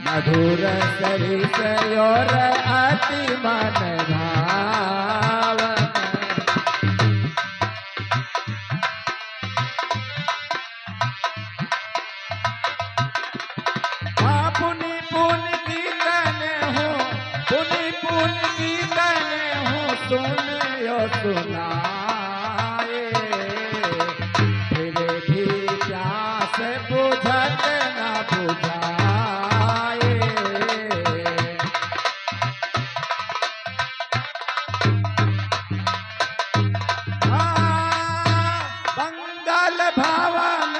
मधुर सरिस और अति मन भावन। पुनि पुनि कीर्तन हो, पुनि पुनि कीर्तन हो, सुन यो सुनाए। फिर भी प्यास बुझत न बुझाए। मंगल भवन,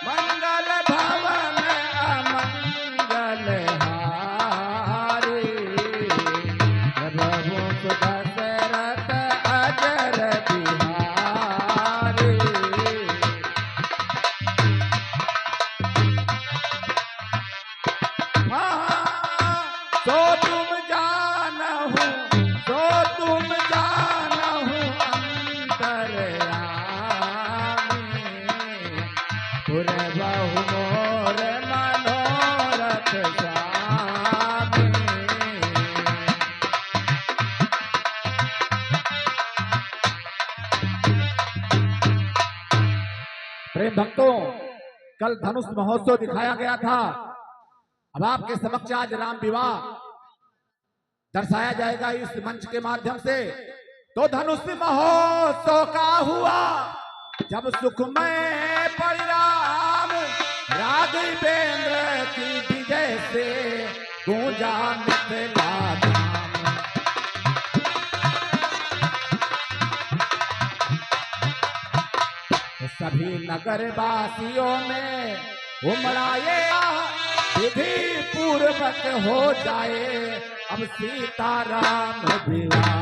मंगल भवन अमंगल हारी। प्रभु दशरथ अजर बिहारी। सो तुम जानहु, सो तुम जानहु अंतरयामी। पुरबहु मोर मनोरथ स्वामी। प्रेम भक्तों, कल धनुष महोत्सव दिखाया गया था। अब आपके समक्ष आज राम विवाह दर्शाया जाएगा इस मंच के माध्यम से। तो धनुष महोत्सव का हुआ जब सुखमय परिणाम, राघवेंद्र की विजय से गूंजा मिथिला धाम। सभी नगर वासियों में उमड़ाए, विधि पूर्वक हो जाए अब सीताराम विवाह।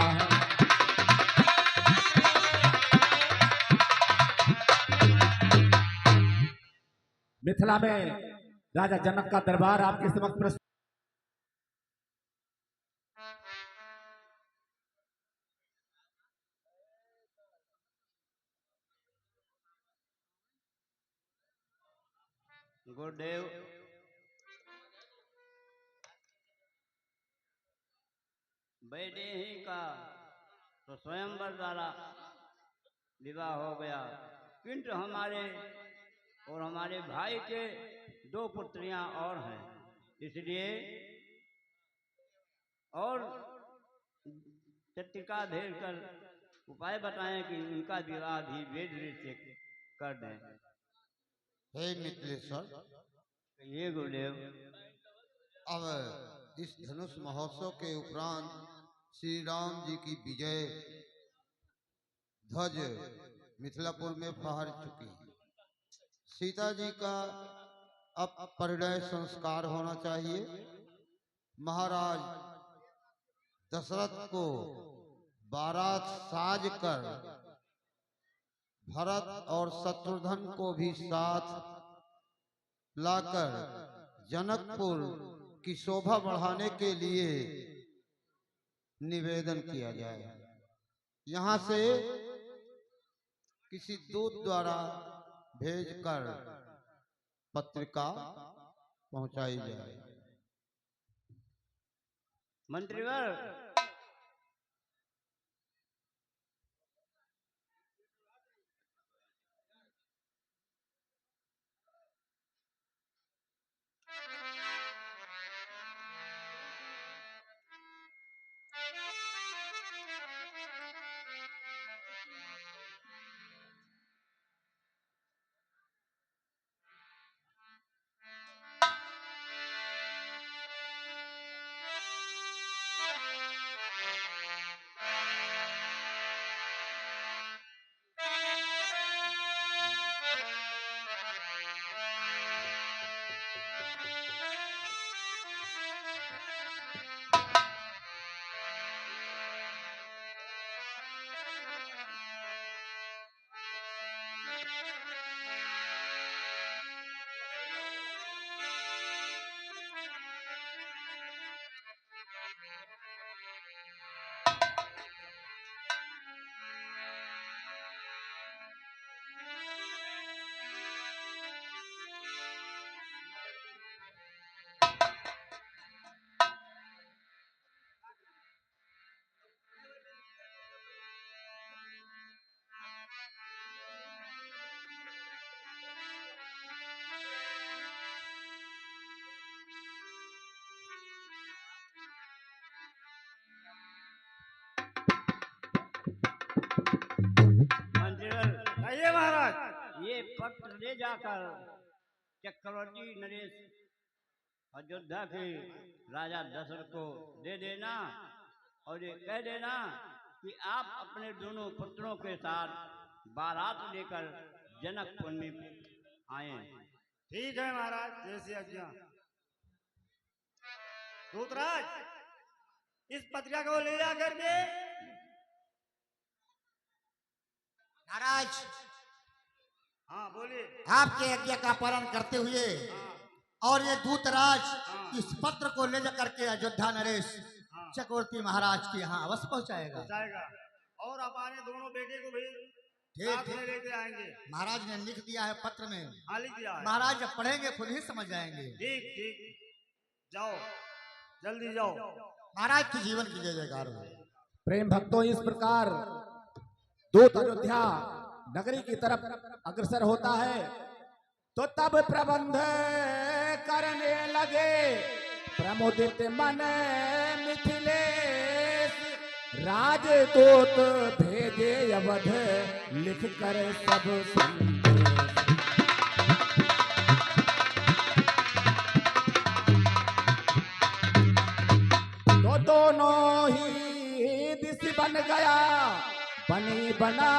मिथिला में राजा जनक का दरबार आपके समक्ष प्रस्तुत। गुरुदेव बेटे ही का तो स्वयंवर द्वारा विवाह हो गया, किंतु हमारे और हमारे भाई के दो पुत्रियां और हैं, इसलिए और चट्टिका भेज कर उपाय बताएं कि उनका विवाह भी वेद से कर दें। हे मिथिलेश्वर, ये गुरुदेव, अब इस धनुष महोत्सव के उपरांत श्री राम जी की विजय ध्वज मिथिलापुर में फहर चुकी है। सीता जी का अब परिणय संस्कार होना चाहिए। महाराज दशरथ को बारात साज कर भरत और शत्रुघ्न को भी साथ लाकर जनकपुर की शोभा बढ़ाने के लिए निवेदन किया जाए। यहाँ से किसी दूत द्वारा भेजकर पत्रिका पहुंचाई जाए। मंत्रीवर, ये पत्र ले जाकर चक्रवर्ती नरेश अयोध्या के राजा दशरथ को दे देना और ये कह देना कि आप अपने दोनों पुत्रों के साथ बारात लेकर जनकपुर में आए। ठीक है महाराज, जैसी आज्ञा। दूतराज, इस पत्रिका को ले जा करके महाराज हाँ बोलिए। आपके आज्ञा का पालन करते हुए और ये दूतराज इस पत्र को ले जाकर के अयोध्या नरेश चक्रवर्ती महाराज के यहाँ अवश्य पहुँचाएगा। जाएगा और अपने दोनों बेटे को भी ठीक साथ में ठीक लेके आएंगे। महाराज ने लिख दिया है पत्र में। हाँ लिख दिया है। महाराज जब पढ़ेंगे खुद ही समझ जाएंगे। ठीक ठीक, जाओ जल्दी जाओ। महाराज के जीवन की जय जयकार हो। प्रेम भक्तों, इस प्रकार दूत अयोध्या नगरी की तरफ अग्रसर होता है तो तब प्रबंध करने लगे प्रमोदित मन मिथिलेश, राजदूत भेजे अवध लिख कर सब संदेश। तो दोनों ही दिश बन गया बनी बना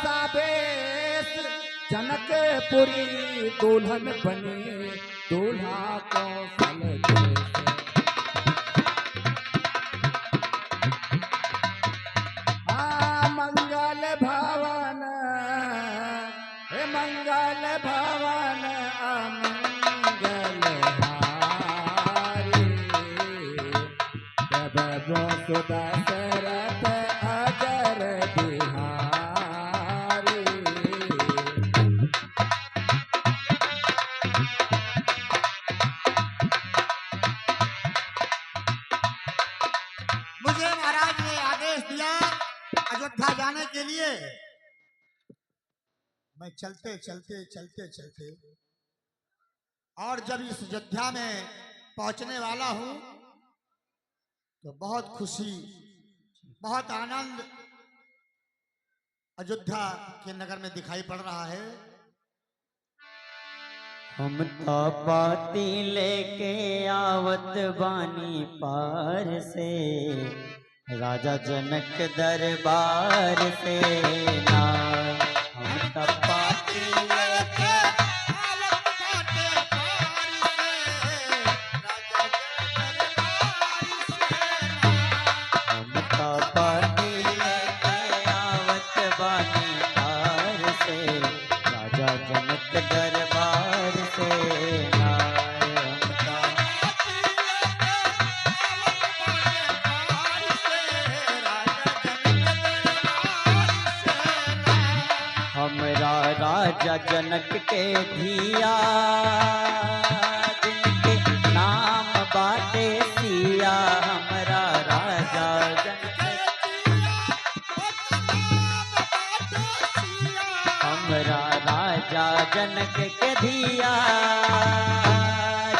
सा बेश, जनकपुरी दुल्हन बनी दूल्हा कौशल देश। मंगल भवन हे मंगल भवन अमंगल हारी, जब सुदशरथ अजर बिहारी। मुझे महाराज ने आदेश दिया अयोध्या जाने के लिए। मैं चलते चलते चलते चलते और जब इस अयोध्या में पहुंचने वाला हूं तो बहुत खुशी बहुत आनंद अयोध्या के नगर में दिखाई पड़ रहा है। हम तो पाती लेके आवत बानी पार से, राजा जनक दरबार से ना। हम तो पाती लेके आवत बाटे पार से, राजा जनक दरबार से ना। हम तो पाती लेके आवत बानी पार से, राजा जनक दरबार से ना। हमरा राजा जनक के धिया, जिनके नाम बाटे सिया। हमरा राजा जनक, हमरा राजा जनक के धिया,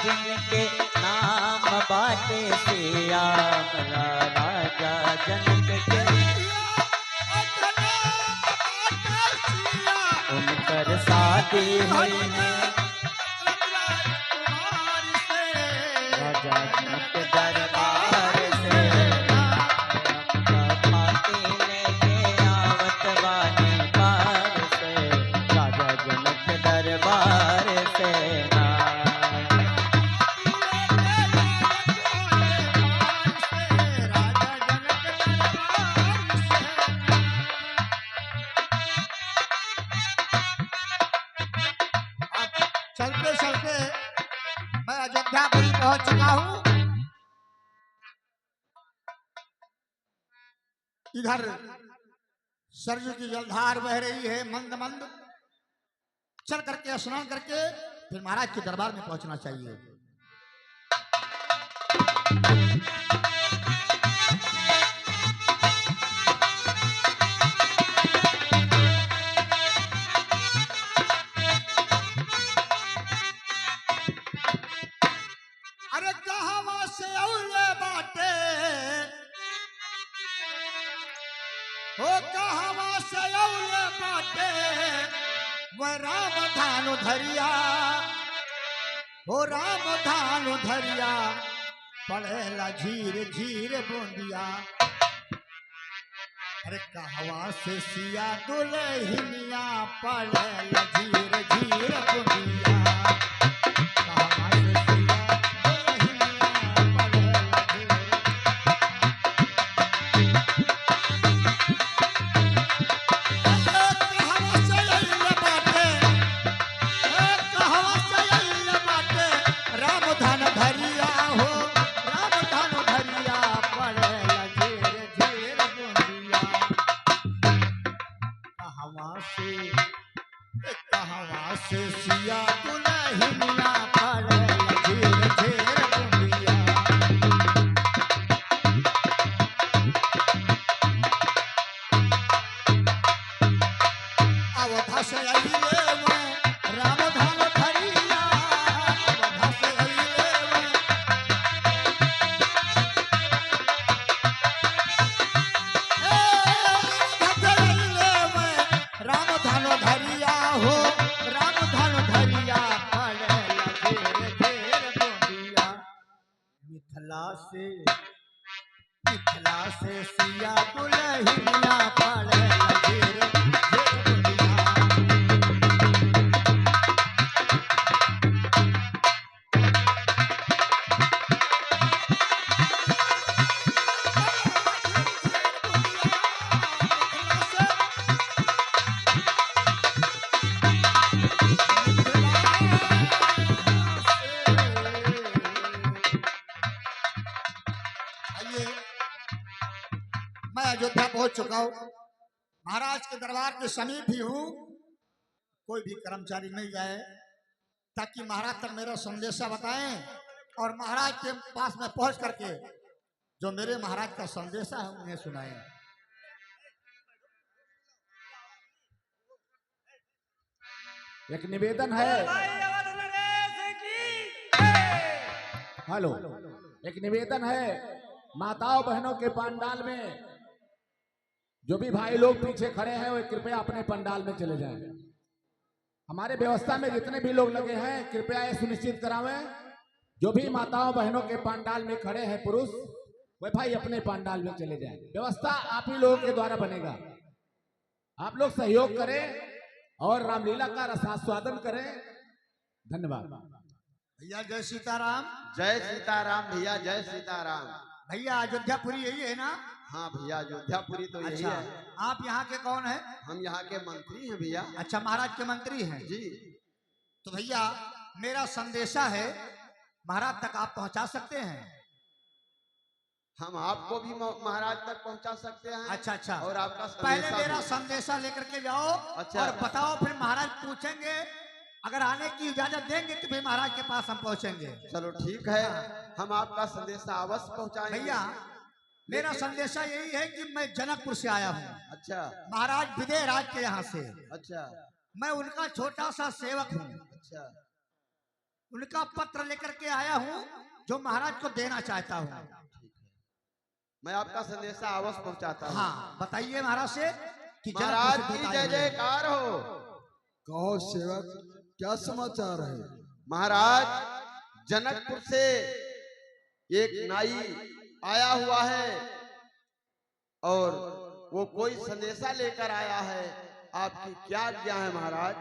जिनके नाम बाटे सिया। हमरा राजा जनक के उनकर शादी हुई है राजा जनक दरबार से। पाती लेके आवत बानी पार से, राजा जनक दरबार से ना। चलते चलते मैं अयोध्यापुरी पहुंच चुका हूं। इधर सरयू की जलधार बह रही है मंद मंद। चल करके स्नान करके फिर महाराज के दरबार में पहुंचना चाहिए। अरे कहां से औले बाटे हो, कहां से औले बाटे वह राम धानु धरिया, हो राम धानु धरिया, पड़ेला झीर झीर बूंदिया। अरे कहवा से सिया दुल्हनिया, पड़ेला झीर झीर बूंदिया। कहवा से सिया दुल्हनिया, पड़ेला झीर। कहवा से अइले बाटे, कहवा से अइले बाटे, राम धन धरिया हो, राम धन धरिया, पड़ेला झीर झीर बूंदिया। कहवा से सिया दुल्हनिया, पड़ेला झीर झीर बूंदिया। अवधा से अइले मैं राम धन धरिया, अवधा से अइले मैं। अवधा से अइले मैं राम धन धरिया हो, राम धन धरिया, पड़ेला झीर झीर बूंदिया। मिथिला से सिया दुल्हनिया, पड़ेला झीर झीर बूंदिया। आइए, मैं अयोध्या पहुंच चुका हूँ, महाराज के दरबार के समीप ही हूँ। कोई भी कर्मचारी नहीं जाए ताकि महाराज तक मेरा संदेशा बताएं और महाराज के पास में पहुंच करके जो मेरे महाराज का संदेशा है उन्हें सुनाएं। एक निवेदन है, भाई अवध नरेश की जय। हेलो, एक निवेदन है, माताओं बहनों के पंडाल में जो भी भाई लोग पीछे खड़े हैं वो कृपया अपने पंडाल में चले जाएं। हमारे व्यवस्था में जितने भी लोग लगे हैं कृपया ये सुनिश्चित करावें, जो भी माताओं बहनों के पंडाल में खड़े हैं पुरुष, वे भाई अपने पंडाल में चले जाएं। व्यवस्था आप ही लोगों के द्वारा बनेगा, आप लोग सहयोग करें और रामलीला का रसास्वादन करें। धन्यवाद। भैया जय सीताराम। जय सीताराम भैया, जय सीताराम। भैया अयोध्यापुरी यही है ना? हाँ भैया, अयोध्यापुरी तो यही अच्छा, है। आप यहाँ के कौन है? हम यहाँ के मंत्री हैं भैया। अच्छा, महाराज के मंत्री हैं जी। तो भैया मेरा संदेशा है महाराज तक आप पहुँचा सकते हैं। हम आपको भी महाराज तक पहुँचा सकते हैं। अच्छा अच्छा, और आपका पहले संदेशा मेरा भी। संदेशा लेकर के जाओ। अच्छा। और बताओ, फिर महाराज पूछेंगे, अगर आने की इजाजत देंगे तो फिर महाराज के पास हम पहुँचेंगे। चलो ठीक है, हम आपका संदेशा अवश्य पहुँचाएंगे। भैया मेरा संदेशा यही है कि मैं जनकपुर से आया हूँ। अच्छा महाराज विजय राज के यहाँ से। अच्छा मैं उनका छोटा सा सेवक हूँ। अच्छा। उनका पत्र लेकर के आया हूँ जो महाराज को देना चाहता हूँ। मैं आपका संदेशा अवश्य पहुँचाता हूँ। हाँ बताइए महाराज से कि महाराज जनकपुर से की दूत जय आए हुए हैं। जयकार हो। कहो सेवक, क्या समाचार है? महाराज जनकपुर से एक नाई आया हुआ है और वो कोई संदेशा लेकर आया है। आपकी क्या आज्ञा है महाराज?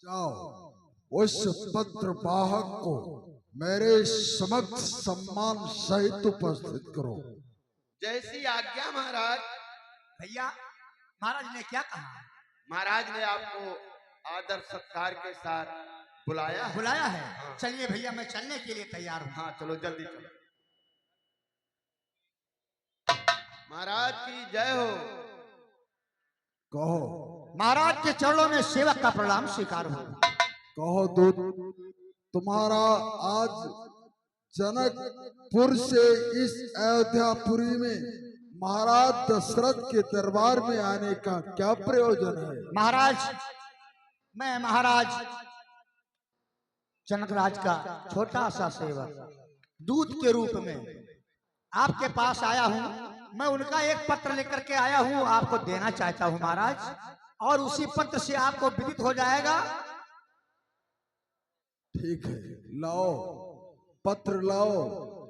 जाओ उस पत्र वाहक को मेरे समक्ष सम्मान सहित उपस्थित करो। जैसी आज्ञा महाराज। भैया महाराज ने क्या कहा? महाराज ने आपको आदर सत्कार के साथ बुलाया है। बुलाया है। चलिए भैया मैं चलने के लिए तैयार हूँ। हाँ चलो जल्दी चलो। महाराज की जय हो। कहो महाराज के चरणों में सेवक का प्रणाम स्वीकार हो। कहो दूत, तुम्हारा आज जनकपुर से इस अयोध्यापुरी में महाराज दशरथ के दरबार में आने का क्या प्रयोजन है? महाराज मैं महाराज जनकराज का छोटा सा सेवक दूत के रूप में आपके पास आया हूँ। मैं उनका एक पत्र लेकर के आया हूँ, आपको देना चाहता हूँ महाराज। और उसी पत्र से आपको विदित हो जाएगा। ठीक है, लाओ पत्र लाओ,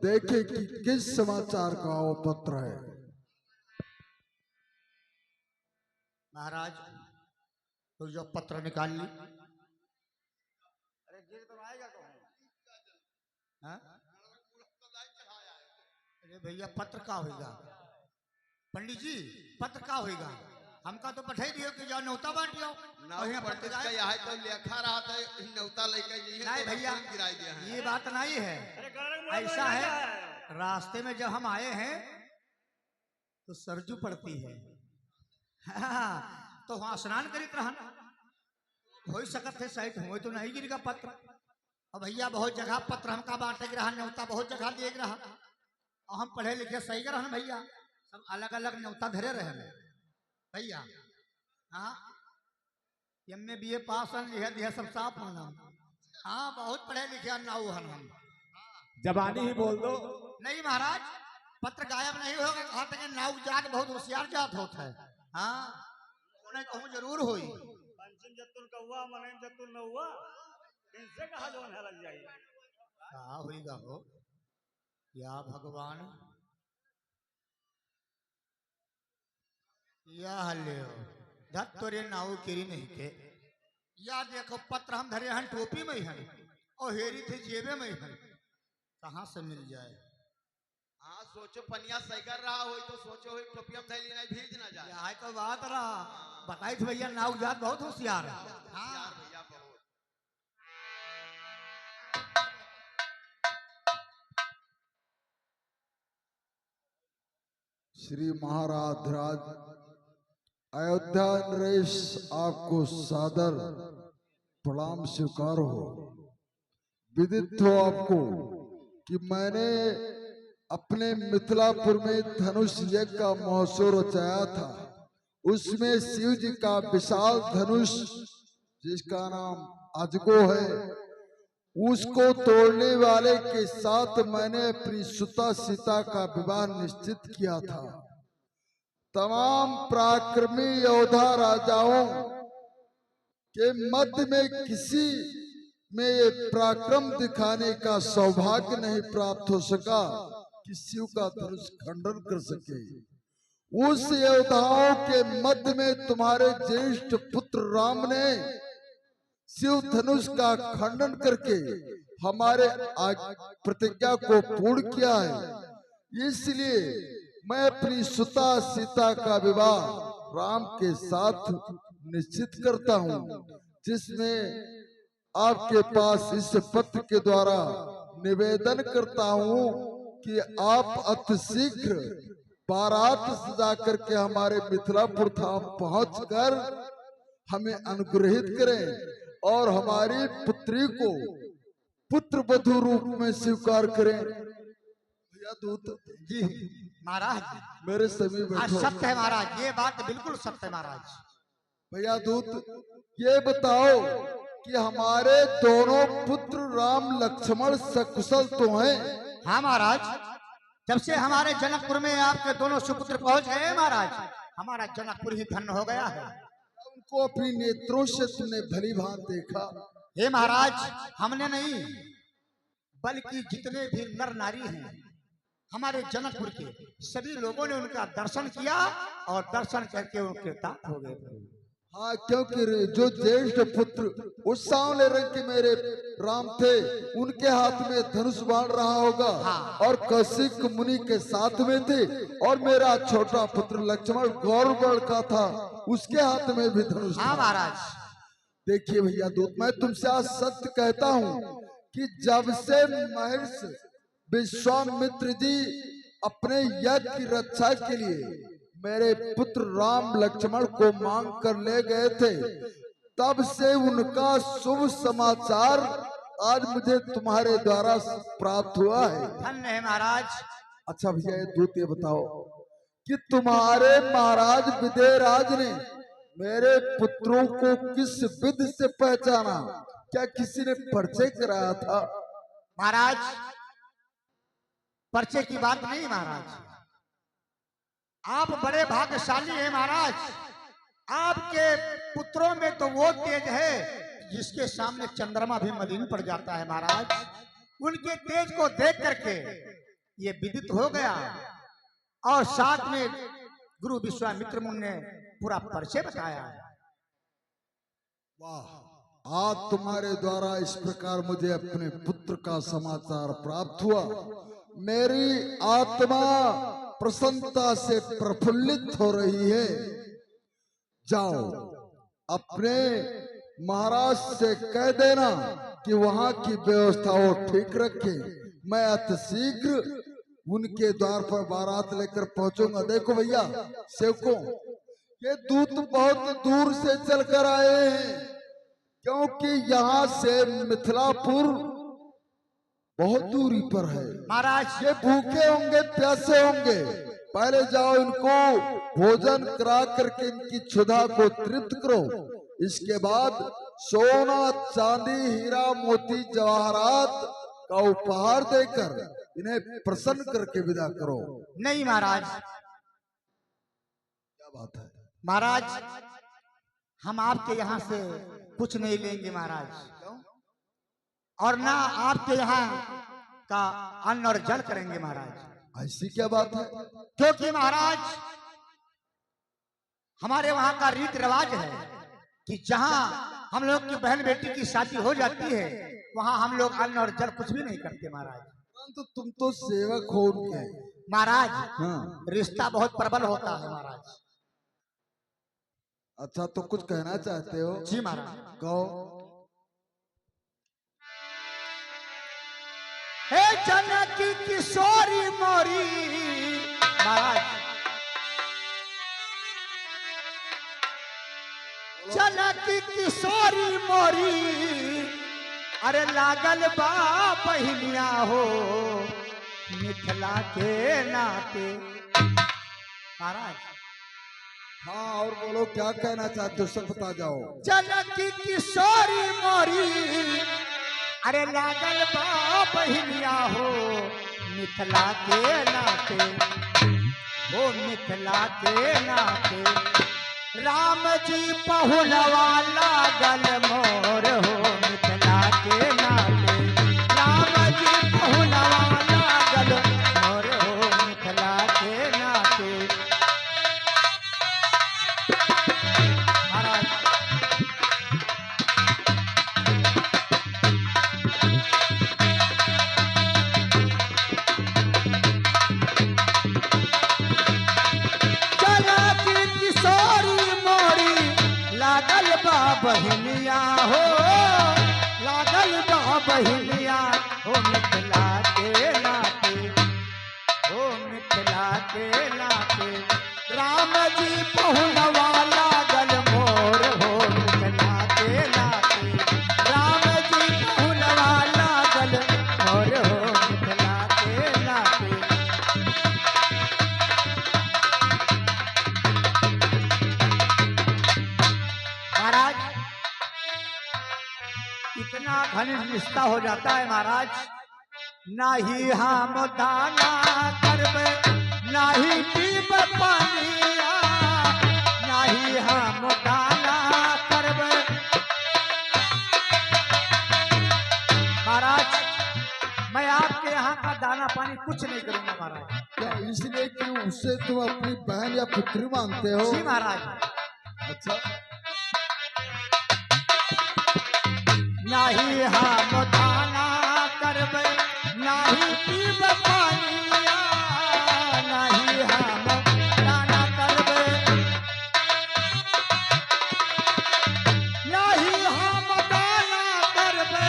देखे कि किस समाचार का वो पत्र है। महाराज तो जो पत्र निकाल ली। अरे गिर तो आएगा कौन? हाँ? अरे भैया पत्र का होगा? पंडित जी पत्र का होगा? हमका तो पठाई दियो कि जाओ न्योता बांटियो। नाव पंडित का यहाँ तो लेखा रहा था न्योता लेकर जी नहीं भैया, गिराई दिया है। ये बात नहीं है। अरे गलत बोल ऐसा रहा है, रास्ते में जब हम आए हैं तो सरजू पड़ती है। हाँ, तो वहां स्नान करित रहन हो सकत है, सहित हुए तो नहीं गिरेगा पत्र। अब भैया बहुत जगह पत्र हमका बांटे रहा, न्योता बहुत जगह दिए रहा, और हम पढ़े लिखे सही रहन भैया, सब अलग अलग न्योता धरे रहे भैया। हाँ, एम ए BA पास दिया सब साफ होना। हाँ, बहुत पढ़े लिखे नाऊ हन हम। जबानी ही बोल दो। नहीं महाराज, पत्र गायब नहीं होगा। कहा था कि नाव जात बहुत होशियार जात होता है। हाँ, उन्हें कहूँ जरूर होई। पंचम जतुल कौआ मनैम जतुल न हुआ, इनसे कहा जो है लग जाए। क्या होगा हो या भगवान, या हल्ले हो धत तोरे नाव केरी नहीं के। या देखो पत्र हम धरे हन टोपी में हन और हेरी थे जेबे में हन, कहाँ से मिल जाए। हाँ सोचो पनिया सही कर रहा हो तो सोचो हो टोपिया में थैली नहीं भीज ना जाए। यह तो बात रहा, बताई थे भैया नाव जात बहुत होशियार है। हाँ यार भैया बहुत। श्री महाराज अयोध्या नरेश आपको सादर प्रणाम स्वीकार हो। विदित हो आपको कि मैंने अपने मिथिलापुर में धनुष यज्ञ का महोत्सव रचाया था। उसमें शिव जी का विशाल धनुष जिसका नाम अजगो है, उसको तोड़ने वाले के साथ मैंने अपनी सुता सीता का विवाह निश्चित किया था। तमाम पराक्रमी योद्धा राजाओं के मध्य में किसी में ये पराक्रम दिखाने का सौभाग्य नहीं प्राप्त हो सका कि शिव का धनुष खंडन कर सके। उस योद्धाओं के मध्य में तुम्हारे ज्येष्ठ पुत्र राम ने शिव धनुष का खंडन करके हमारे प्रतिज्ञा को पूर्ण किया है। इसलिए मैं अपनी सुता सीता का विवाह राम के साथ निश्चित करता हूँ, जिसमें आपके पास इस पत्र के द्वारा निवेदन करता हूँ कि आप अतिशीघ्र बारात सजा करके हमारे मिथिलापुर धाम पहुंचकर हमें अनुग्रहित करें और हमारी पुत्री को पुत्र वधू रूप में स्वीकार करें। भैया दूत जी महाराज, मेरे सभी बैठो। सत्य है महाराज, ये बात बिल्कुल सत्य है महाराज। भैया दूत ये बताओ कि हमारे दोनों पुत्र राम लक्ष्मण सकुशल तो हैं? हाँ महाराज, जब से हमारे जनकपुर में आपके दोनों सुपुत्र पहुंच गए महाराज, हमारा जनकपुर ही धन्य हो गया है। उनको अपनी नेत्रों से तुमने भली भांति देखा? हे महाराज, हमने नहीं बल्कि जितने भी नर नारी हैं हमारे जनकपुर के सभी लोगों ने उनका दर्शन किया और दर्शन करके उनके दांत हो गए। हाँ, क्योंकि जो ज्येष्ठ पुत्र उस सांवले रंग के मेरे राम थे, उनके हाथ में धनुष बाण रहा होगा। हाँ। और कौशिक मुनि के साथ में थे, और मेरा छोटा पुत्र लक्ष्मण गौरवगढ़ का था, उसके हाथ में भी धनुष। हाँ महाराज, देखिए भैया दूत, मैं तुमसे आज सत्य कहता हूँ कि जब से महर्षि विश्वामित्र जी अपने यज्ञ की रक्षा के लिए मेरे पुत्र राम लक्ष्मण को मांग कर ले गए थे, तब से उनका शुभ समाचार आज मुझे तुम्हारे द्वारा प्राप्त हुआ है। धन्य है महाराज। अच्छा भैया ये दूत ये बताओ कि तुम्हारे महाराज विदेराज ने मेरे पुत्रों को किस विधि से पहचाना? क्या किसी ने परिचय कराया था? महाराज, परिचय की बात नहीं महाराज, आप बड़े भाग्यशाली हैं महाराज। आपके पुत्रों में तो वो तेज है जिसके सामने चंद्रमा भी मलिन पड़ जाता है महाराज। उनके तेज को देख करके ये विदित हो गया और साथ में गुरु विश्वामित्र मुनि ने पूरा परिचय बताया। वाह, आज तुम्हारे द्वारा इस प्रकार मुझे अपने पुत्र का समाचार प्राप्त हुआ। मेरी आत्मा प्रसन्नता से प्रफुल्लित हो रही है। जाओ, अपने महाराज से कह देना कि वहां की व्यवस्था वो ठीक रखे। मैं अति शीघ्र उनके द्वार पर बारात लेकर पहुंचूंगा। देखो भैया सेवकों, ये दूत बहुत दूर से चलकर आए हैं, क्योंकि यहाँ से मिथिलापुर बहुत दूरी पर है। महाराज ये भूखे होंगे, प्यासे होंगे। पहले जाओ, इनको भोजन करा करके इनकी क्षुधा को तृप्त करो। इसके बाद सोना, चांदी, हीरा, मोती, जवाहरात का उपहार देकर इन्हें प्रसन्न करके विदा करो। नहीं महाराज, क्या बात है महाराज हम आपके यहाँ से कुछ नहीं लेंगे महाराज, और ना आपके यहाँ का अन्न और जल करेंगे महाराज। ऐसी क्या बात है? क्योंकि महाराज हमारे वहां का रीति रिवाज है कि जहां हम लोग की बहन बेटी की शादी हो जाती है वहां हम लोग अन्न और जल कुछ भी नहीं करते महाराज। परंतु तुम तो सेवक हो उनके। महाराज हाँ, रिश्ता बहुत प्रबल होता है महाराज। अच्छा, तो कुछ कहना चाहते हो? जी महाराज। कहो। हे जनकी किशोरी मोरी महाराज, जनकी किशोरी मोरी, अरे लागल बा बहिनिया हो मिथिला के नाते। महाराज हाँ, और बोलो, क्या कहना चाहते हो, सब बता जाओ। जनकी किशोरी मोरी, अरे लागल बा बहिनिया हो मिथिला के नाते, हो मिथिला के नाते। राम जी पहुलवा लागल मोर हो मिथिला के नाते, राम जी पहुलवा लागल मोर हो मिथिला के नाते। महाराज जनकी किशोरी मोरी, लागल बा बहिनिया हो, लागल बा बहिनिया हो मिथिला के नाते, हो मिथिला के नाते। राम जी पहुलवा लागल मोर हो मिथिला के नाते, राम जी पहुलवा लागल मोर हो मिथिला के नाते। महाराज इतना घनिष्ठ रिश्ता हो जाता है महाराज, नाही हम दाना करबे, नाही पीब पानिया, नाही हम दाना करबे। महाराज मैं आपके यहाँ का दाना पानी कुछ नहीं करूंगा महाराज। क्या इसलिए कि उससे तुम अपनी बहन या पुत्री मानते हो? जी महाराज। अच्छा, नाही हम दाना करबे, नाही पीब पानिया, नाही हम दाना करबे, नाही हम दाना करबे,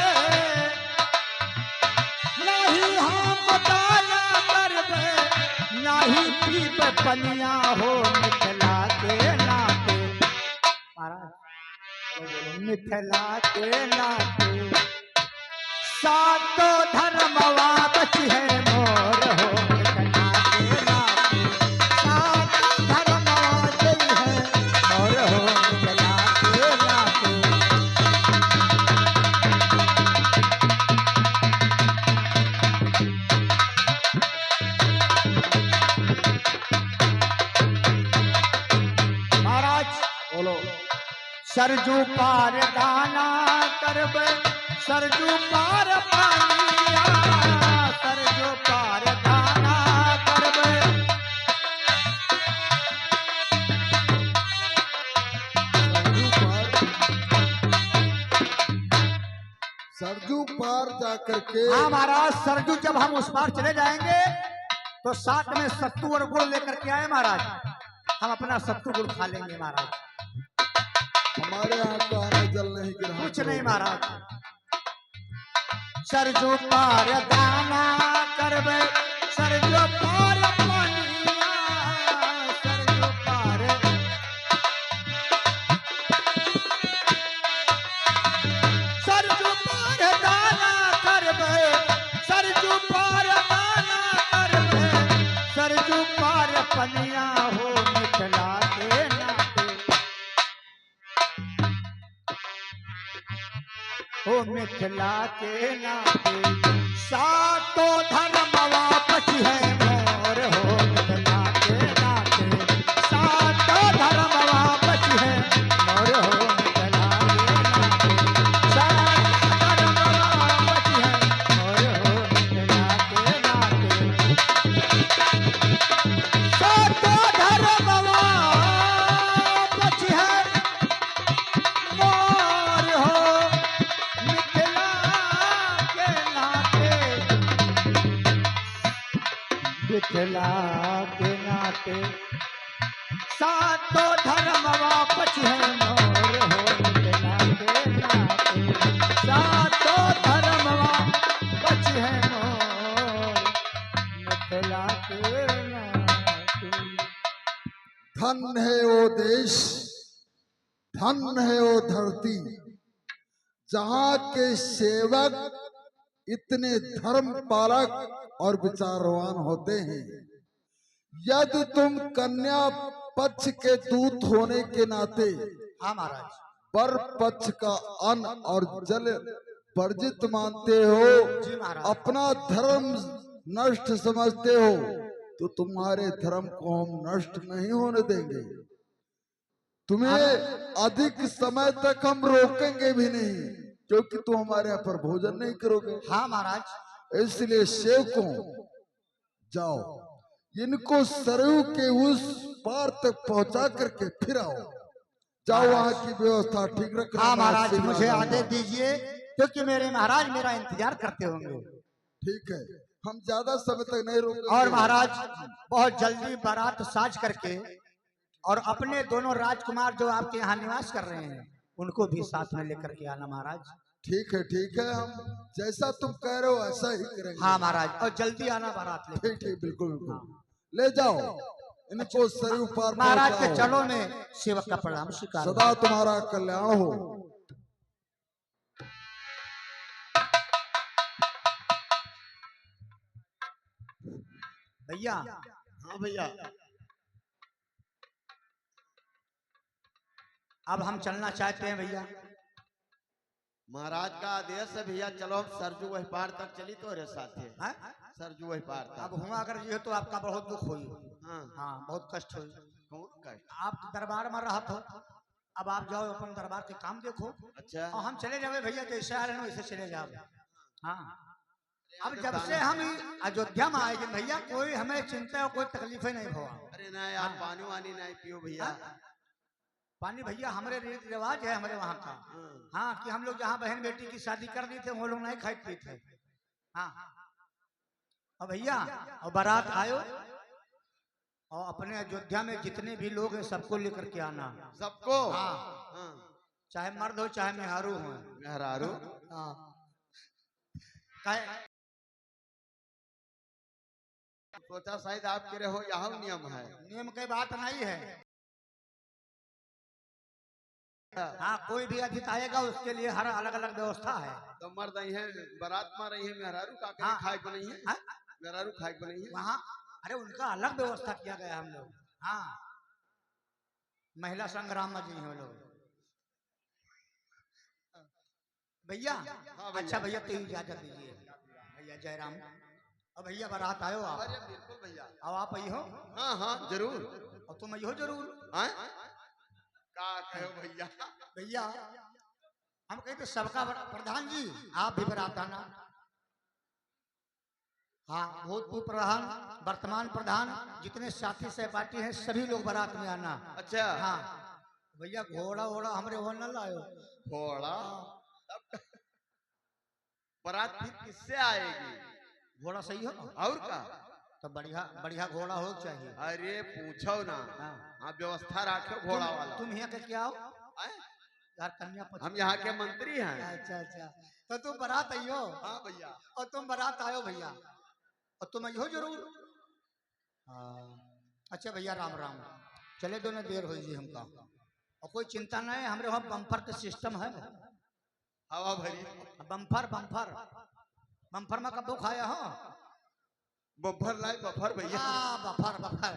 नाही हम दाना करबे, नाही पीब पनिया हो मिथिला के नाते। महाराज मिथिला के नाते सातो धर्मवा बची है मोर हो मिथिला के नाते, सातो धर्मवा जई है मोर हो मिथिला के नाते। महाराज बोलो। सरजू पार दाना करबे सरजू पार पानिया सरजू पार दाना करबे सरजू पार जाकर के हाँ महाराज, सरजू जब हम उस पार चले जाएंगे तो साथ में सत्तू और गुड़ लेकर के आए महाराज, हम अपना सत्तू गुड़ खा लेंगे महाराज। हमारे यहाँ तो आने जल नहीं गिरा कुछ नहीं महाराज। सरजू पार दाना करबे सरजू पार पानिया सरजू पार सरजू पार दाना करबे सरजू पार दाना करबे सरजू पार पनिया हो मिथिला के नाते हो मिथिला के नाते सातो धर्म वापस है मोर हो मिथिला के नाते सातो धर्म वापस है मोर हो मिथिला के नाते सातो धर्म वापस है मोर हो मिथिला के नाते सातो धर्म वापस है मोर हो मिथिला के नाते सातो धर्म वापस है मोर हो मिथिला के नाते सातो धर्म वापस है मोर मिथिला के नाते। धन है वो देश, धन है वो धरती, जहाँ के सेवक इतने धर्म पालक और विचारवान होते हैं। यदि तुम कन्या पक्ष के दूत होने के नाते हाँ महाराज, वर पक्ष का अन्न और जल वर्जित मानते हो, जी महाराज, अपना धर्म नष्ट समझते हो, तो तुम्हारे धर्म को हम नष्ट नहीं होने देंगे। तुम्हें अधिक समय तक हम रोकेंगे भी नहीं, क्योंकि तुम हमारे यहाँ पर भोजन नहीं करोगे। हाँ महाराज, इसलिए सेवकों जाओ, इनको सरयू के उस पार तक पहुंचा करके फिर आओ। जाओ, वहां की व्यवस्था ठीक रखना। हाँ महाराज, मुझे आदेश दीजिए, क्योंकि मेरे महाराज मेरा इंतजार करते होंगे। ठीक है, हम ज्यादा समय तक नहीं रोकेंगे। और महाराज बहुत जल्दी बारात साज करके और अपने दोनों राजकुमार जो आपके यहाँ निवास कर रहे हैं उनको भी साथ में लेकर के आना महाराज। ठीक है, ठीक है, हम जैसा तुम कह रहे हो ऐसा ही करेंगे। हाँ महाराज, और जल्दी आना बारात ले। ठीक ठीक, बिल्कुल बिल्कुल। ले जाओ इनको सरयू पार महाराज के पहुंचाओ। चलो में सेवक का प्रणाम स्वीकार। सदा तुम्हारा कल्याण हो। भैया, हाँ भैया, अब हम चलना चाहते हैं भैया। महाराज का आदेश है भैया, चलो हम सरजू वही पार तक चली तो रे साथे। हाँ? सरजू वही पार तक। अब हुआ अगर ये तो आपका बहुत दुख हुई। हाँ, हाँ, बहुत कष्ट हुई। कौन कष्ट? आप दरबार में रहा था, अब आप जाओ अपन दरबार के काम देखो। अच्छा, और हम चले जावे भैया, जैसे आ रहे हैं वैसे चले जाओ। हाँ, अब जब से हम अयोध्या में आए भैया, कोई हमें चिंता और कोई तकलीफें नहीं हुआ। अरे नहीं, आप पानी वानी नहीं पियो भैया। पानी भैया हमारे रीति रिवाज है हमारे वहाँ का। हाँ, कि हम लोग जहाँ बहन बेटी की शादी कर दी थे वो लोग नहीं खाए पी थे। हाँ, और भैया और बारात आयो और अपने अयोध्या में जितने भी लोग हैं सबको लेकर के आना। सबको? हाँ, हाँ, चाहे मर्द हो चाहे मेहरू हो। मेहरारू? हाँ, सोचा शायद आपके रहो यहाँ नियम है। नियम की बात नहीं है। हाँ, कोई भी अतिथि आएगा उसके लिए हर अलग अलग व्यवस्था है। तो मर्द आई है, बारात में रही है, मेहरारू का हाँ, खाए को नहीं है। हाँ? मेहरारू खाए को नहीं है वहाँ। अरे उनका अलग व्यवस्था किया गया हम लोग। हाँ, महिला संग्राम में जी हम लोग भैया। हाँ, अच्छा भैया, तो इजाजत दीजिए भैया। जयराम। अब भैया बारात आयो आप। अरे बिल्कुल भैया। अब आप आई हो? हाँ हाँ, जरूर। और तुम आई हो जरूर। हाँ? का कहो भैया? भैया हम कहते सबका प्रधान जी आप भी बारात आना। हाँ, भूतपूर्व प्रधान, वर्तमान प्रधान, जितने साथी सहपाठी हैं सभी लोग बारात में आना। अच्छा। हाँ भैया, घोड़ा वोड़ा हमरे हो न लायो। घोड़ा? तब बारात फिर किससे आएगी? घोड़ा सही हो और का? तो बढ़िया बढ़िया घोड़ा हो चाहिए। अरे पूछो ना। हाँ। हाँ, व्यवस्था रखो घोड़ा वाला। तुम यहाँ के क्या हो? आए? यार कन्या हम यहाँ के मंत्री हैं। अच्छा अच्छा, तो तुम बारात आइयो। हाँ भैया। और तुम बारात आयो भैया, और तुम आइयो जरूर। हाँ अच्छा भैया, राम राम। चले दो ना, देर हो जी हमका। और कोई चिंता नहीं है, हमारे वहाँ बम्फर का सिस्टम है। हवा भरी। बम्फर बम्फर बम्फर में कब्बो खाया हो? बफर लाए बफर भैया। हाँ बफर बफर।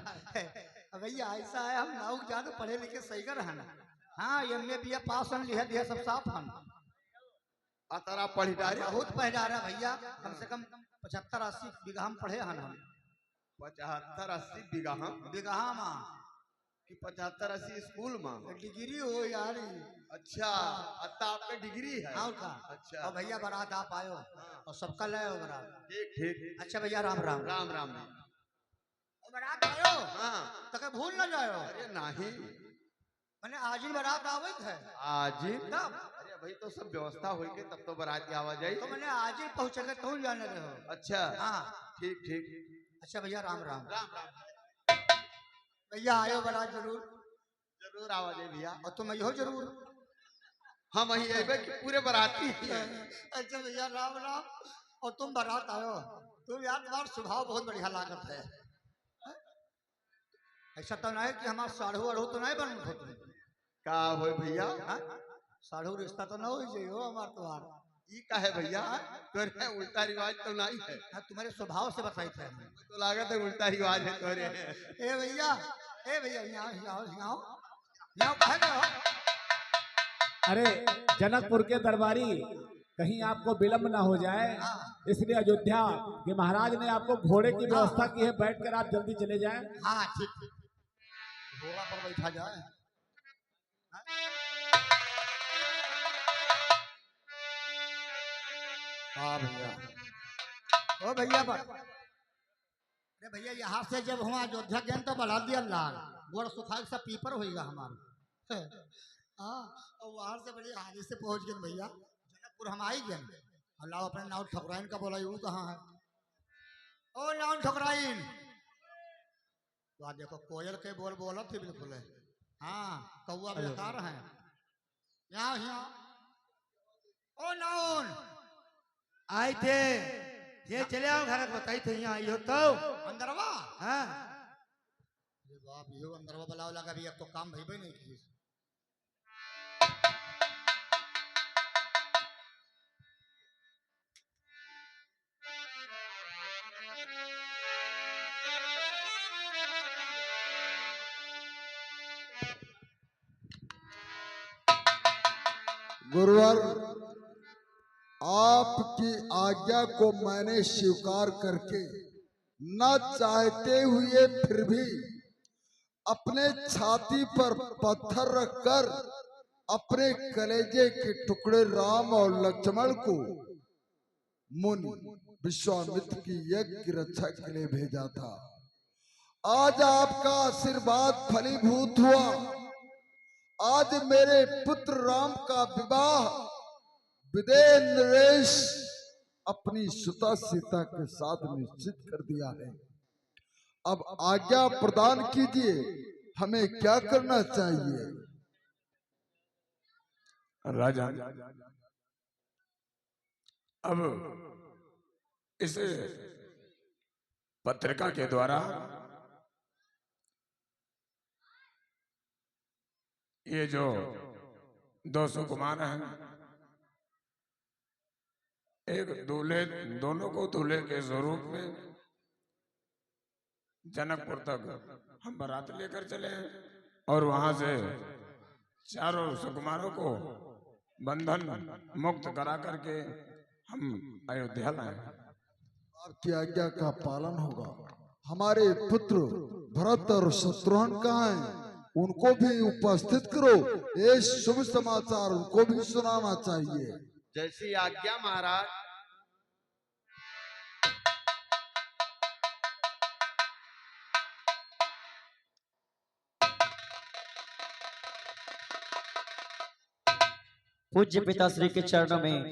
भैया ऐसा है, हम नाव ज्यादा पढ़े लिखे सही कर है ना। हाँ एम.ए. बी.ए. पास हम लिहा दिया सब साफ हम। अतरा पढ़ी डारे। बहुत पढ़ा रहा भैया, कम से कम 75-80 बीघा हम पढ़े हन हम। 75-80 बीघा हम बीघा में कि 75-80 स्कूल में? डिग्री हो यार। अच्छा, अत्ता आपका डिग्री है? और का? अच्छा। और भैया बारात आप आयो और सबका ले आओ बारात। ठीक ठीक। अच्छा भैया, राम राम। राम राम। और बारात आयो हाँ। तो कहीं भूल ना जायो। अरे नहीं, मैंने आज ही बारात आवत है। आज ही? तब अरे भाई तो सब व्यवस्था हुई के तब तो बारात की आवाज आई। तो मैंने आज ही पहुंचे के तुम जाने रहे हो। अच्छा। हाँ ठीक ठीक। अच्छा भैया, राम राम। राम राम। भैया आयो बारात जरूर। जरूर आवाज है भैया। और तुम आइयो जरूर। हम वही अबे कि पूरे बाराती ही हैं। अच्छा भैया, राम राम। और तुम बारात आयो, तुम यार तुम्हारा स्वभाव बहुत बढ़िया लागत है। ऐसा तो नहीं कि हमारा साढ़ू अढ़ू तो नहीं बन हो तुम? का हो भैया? साढ़ू रिश्ता तो ना हो जाइयो हमार तुम्हार। ई का है भैया? तोरे उल्टा रिवाज तो नहीं है। तुम्हारे स्वभाव से बताई थे हमें। तो लागत है उल्टा रिवाज है तोरे। ए भैया, ए भैया, यहाँ यहाँ यहाँ यहाँ कह गए हो? अरे जनकपुर के दरबारी, कहीं आपको विलंब ना हो जाए, इसलिए अयोध्या के महाराज ने आपको घोड़े की व्यवस्था की है, बैठकर आप जल्दी चले जाएं। हाँ ठीक, घोड़ा पर बैठा जाए। हाँ भैया। ओ भैया पर, अरे भैया यहाँ से जब हुआ अयोध्या गए तो बढ़ा दिया लाल गोड़ सुखा सब पीपर होगा हमारा। हाँ, और वहां से बड़ी हानि से पहुंच गए भैया जनकपुर। हम आई गए। अल्लाह अपने नाव ठकुराइन का बोला, यू कहाँ है? ओ नाव ठकुराइन, तो देखो कोयल के बोल बोला थी बिल्कुल। हाँ कौआ बेकार है यहाँ यहाँ। ओ नाउन आए थे, ये चले आओ घर बताई थे, यहाँ आई हो तो अंदरवा। हाँ। अरे बाप, ये अंदरवा बुलाओ लगा भी, अब तो काम भाई नहीं की। गुरुवर, आपकी आज्ञा को मैंने स्वीकार करके न चाहते हुए फिर भी अपने छाती पर पत्थर रखकर अपने कलेजे के टुकड़े राम और लक्ष्मण को मुनि विश्वामित्र की यज्ञ की रक्षा के लिए भेजा था। आज आपका आशीर्वाद फलीभूत हुआ। आज मेरे पुत्र राम का विवाह विदेह नरेश अपनी सुता सीता के साथ निश्चित कर दिया है। अब आज्ञा प्रदान कीजिए, हमें क्या करना चाहिए? राजा, अब इस पत्रिका के द्वारा ये जो 200 कुमार हैं, एक दूल्हे, दोनों को दूल्हे के स्वरूप में जनकपुर तक हम बारात लेकर चले और वहां से चारों सुकुमारों को बंधन मुक्त करा करके हम अयोध्या लाए। आपकी आज्ञा का पालन होगा। हमारे पुत्र भरत और शत्रुघ्न कहाँ हैं? उनको भी उपस्थित करो। ये शुभ समाचार उनको भी सुनाना चाहिए। जैसी आज्ञा महाराज। पूज्य पिताश्री के चरणों में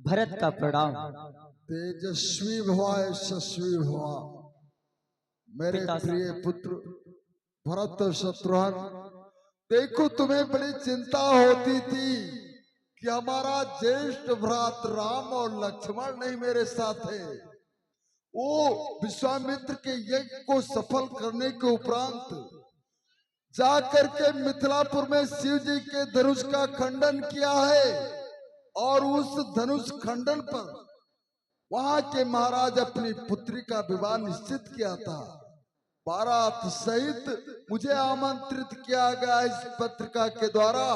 भरत का प्रणाम। तेजस्वी भवा यशस्वी भवा। मेरे प्रिय पुत्र भरत शत्रुघ्न, देखो तुम्हें बड़ी चिंता होती थी कि हमारा ज्येष्ठ भ्रात राम और लक्ष्मण नहीं मेरे साथ है। वो विश्वामित्र के यज्ञ को सफल करने के उपरांत जाकर के मिथिलापुर में शिव जी के धनुष का खंडन किया है और उस धनुष खंडन पर वहां के महाराज अपनी पुत्री का विवाह निश्चित किया था। बारात सहित मुझे आमंत्रित किया गया इस पत्रिका के द्वारा,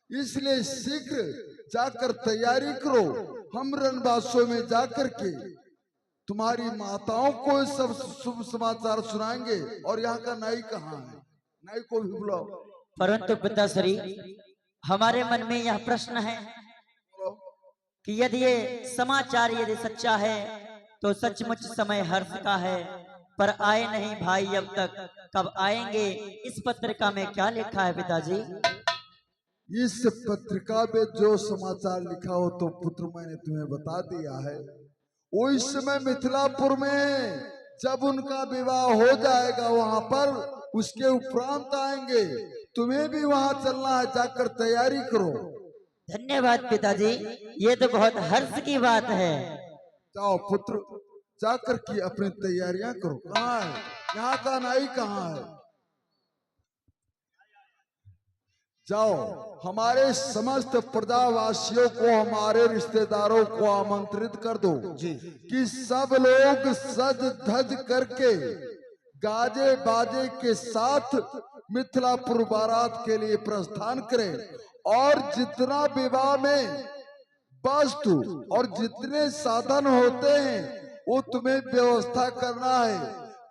इसलिए शीघ्र जाकर तैयारी करो। हम रणबासों में जाकर के तुम्हारी माताओं को सब शुभ समाचार सुनाएंगे। और यहाँ का नाई कहाँ है? नाई को भी बुलाओ। परंतु पिताश्री, हमारे मन में यह प्रश्न है कि यदि ये समाचार यदि सच्चा है तो सचमुच समय हर्ष का है, पर आए नहीं भाई अब तक, कब आएंगे? इस पत्रिका में क्या लिखा है पिताजी? इस पत्रिका में जो समाचार लिखा हो तो पुत्र मैंने तुम्हें बता दिया है। वो इस समय मिथिलापुर में जब उनका विवाह हो जाएगा वहां पर, उसके उपरांत आएंगे। तुम्हें भी वहां चलना है, जाकर तैयारी करो। धन्यवाद पिताजी, ये तो बहुत हर्ष की बात है। जाओ पुत्र, जाकर के अपनी तैयारियां करो। कहाँ है यहाँ का नाई? कहाँ है? जाओ, हमारे समस्त प्रजावासियों को, हमारे रिश्तेदारों को आमंत्रित कर दो कि सब लोग सज धज करके गाजे बाजे के साथ मिथिलापुर बारात के लिए प्रस्थान करें। और जितना विवाह में वस्तु और जितने साधन होते हैं वो तुम्हें व्यवस्था करना है।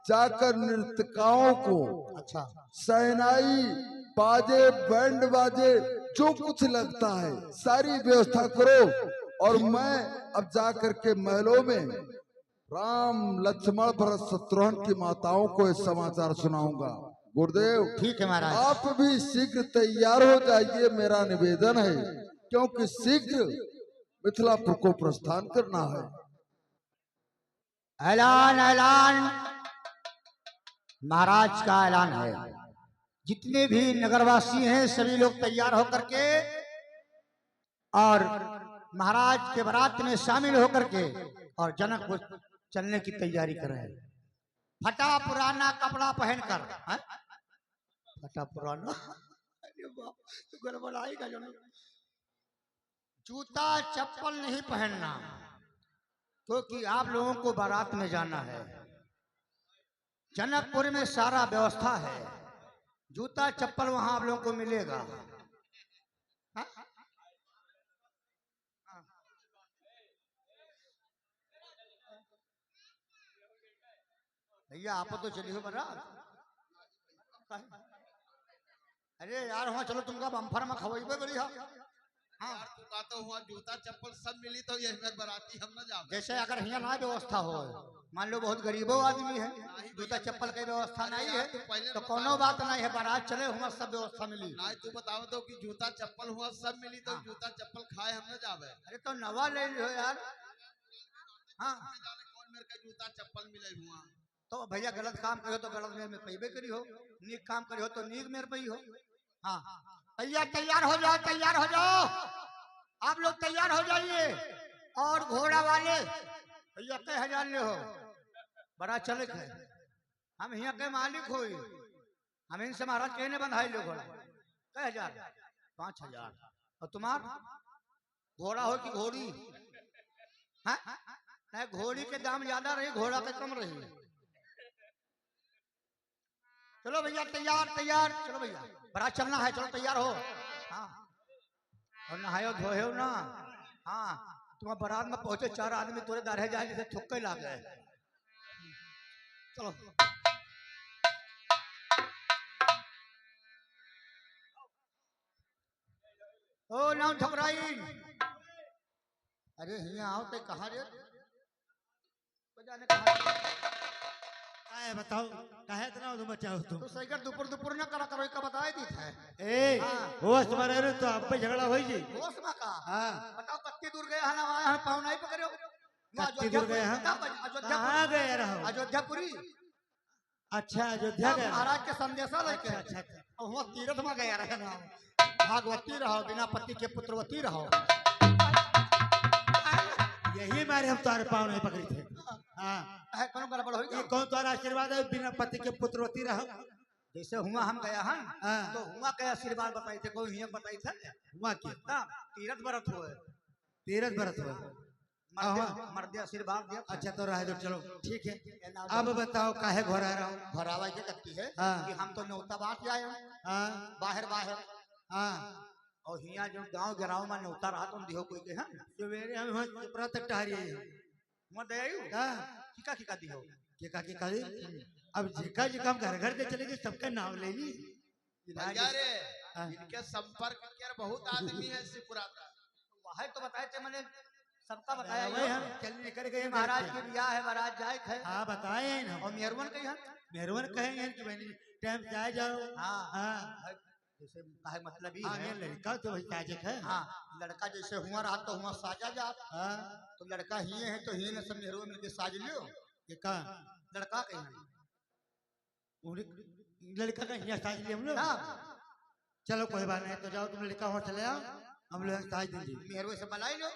जाकर नृत्यकाओं को, अच्छा, सहनाई, बाजे, बैंड बाजे, जो कुछ लगता है सारी व्यवस्था करो। और मैं अब जाकर के महलों में राम लक्ष्मण भरत शत्रुघ्न की माताओं को ये समाचार सुनाऊंगा। गुरुदेव, ठीक है महाराज। आप भी शीघ्र तैयार हो जाइए, मेरा निवेदन है, क्योंकि शीघ्र मिथिलापुर को प्रस्थान करना है। ऐलान ऐलान, महाराज का ऐलान है। जितने भी नगरवासी हैं सभी लोग तैयार होकर के और महाराज के बारात में शामिल होकर के और जनकपुर चलने की तैयारी कर रहे हैं। फटा पुराना कपड़ा पहनकर, फटा पुराना, अरे बाप, तो गड़बड़ाएगा जनक। जूता चप्पल नहीं पहनना, क्योंकि आप लोगों को बारात में जाना है। जनकपुर में सारा व्यवस्था है, जूता चप्पल वहां आप लोगों को मिलेगा। भैया आप तो चली हो बारात। अरे यार वहां चलो, तुमका बम्फर में खवाइबे बढ़िया। हाँ, तू का तो हुआ जूता चप्पल सब मिली तो ये मेरे बराती हम ना जावे। जैसे अगर यहाँ ना व्यवस्था हो, मान लो बहुत गरीबों आदमी है, जूता चप्पल की व्यवस्था नहीं है तो कोनो बात नहीं है, बारात चले हुआ सब व्यवस्था मिली। नहीं तू बताओ तो कि जूता चप्पल हुआ सब मिली तो जूता चप्पल खाए हम ना जावे। अरे तो नवा ले लो यार। हाँ, कौन मेरे का जूता चप्पल मिले हुआ। तो भैया गलत काम करो तो गलत में पैबे करी हो, नीक काम करी हो तो नीक मेरे पई हो। हाँ भैया तैयार हो जाओ, तैयार हो जाओ, आप लोग तैयार हो जाइए। और घोड़ा वाले भैया कई हजार ले हो, बड़ा चलक है, हम यहाँ के मालिक हो, हम इनसे महाराज कहने बंधाई लो घोड़ा। कई हजार? 5000। और तुम्हार घोड़ा हो कि घोड़ी? हाँ, नहीं घोड़ी के दाम ज्यादा रही, घोड़ा के कम रही। चलो भैया तैयार तैयार, चलो भैया बारात चलना है, चलो तैयार हो। हाँ, और नहायो धोए हो ना। हाँ, तुम बारात में पहुंचे 4 आदमी तोरे दाढ़े जाए जैसे थुक्के लाग गए। चलो नाम ठकराई। अरे यहाँ आओ ते कहाँ रे? जाने कहाँ? काहे बताओ काहे इतना तुम बचाओ तुम तो सही कर दुपुर दुपुर न करा करो का बताए दी था। ए होश तुम्हारे रे तो आप पे झगड़ा होई जी होश में का? हां बताओ कितनी दूर गए हना आया है पाँव नहीं पकड़ो। कितनी दूर गए हैं कहाँ गए रहो अयोध्यापुरी। अच्छा अयोध्या गए महाराज के संदेशा लेके अच्छा और वहाँ तीर्थ में गया रहे ना। भागवती रहो बिना पति के पुत्रवती रहो। यही मारे हम तुम्हारे पाँव नहीं पकड़ी थे हाँ कौन गड़बड़ हो ये कौन तुम्हारा आशीर्वाद है बिना पति के पुत्रवती रहो जैसे हुआ हम गया हन हाँ। तो हुआ के आशीर्वाद बताई थे कोई हियम बताई थे हुआ के ना तीर्थ व्रत हुए तीरथ व्रत हुआ मर्दे आशीर्वाद दिया। अच्छा तो रह दो चलो ठीक है अब बताओ काहे घोरा रहा हूँ भरावा ये करती है हाँ। कि हम तो न्योता बात आए हैं हाँ बाहर बाहर हाँ और यहाँ जो गांव गिराव में न्योता रहा तुम दिहो कोई के हैं सवेरे हम वहाँ तक टहरी है वहाँ दे आयु हाँ किका दिहो के दी अब जिका जिका हम घर घर के चले गए सबका नाम ले ली भैया रे इनके संपर्क के बहुत आदमी है शिवपुरा का। वह तो बताए थे मैंने सबका बताया वही हम चलने कर गए महाराज के ब्याह है महाराज जाए है हाँ बताए हैं ना और मेहरवन कही है मेहरवन कहेंगे कि बहनी टाइम से आ जाओ हाँ हाँ जैसे कहे मतलब ही आगे है लड़का तो वही ताजक है हाँ लड़का जैसे हुआ रहा तो हुआ साजा जा हाँ तो लड़का ही है तो ही ने सब मेहरवा मिलके साज लियो ये का लड़का कहीं लड़का का यहाँ साज लिए हम लोग चलो कोई बात नहीं तो जाओ तुम लड़का वहाँ चले आओ हम लोग साज देंगे मेहरवे से बुलाई लो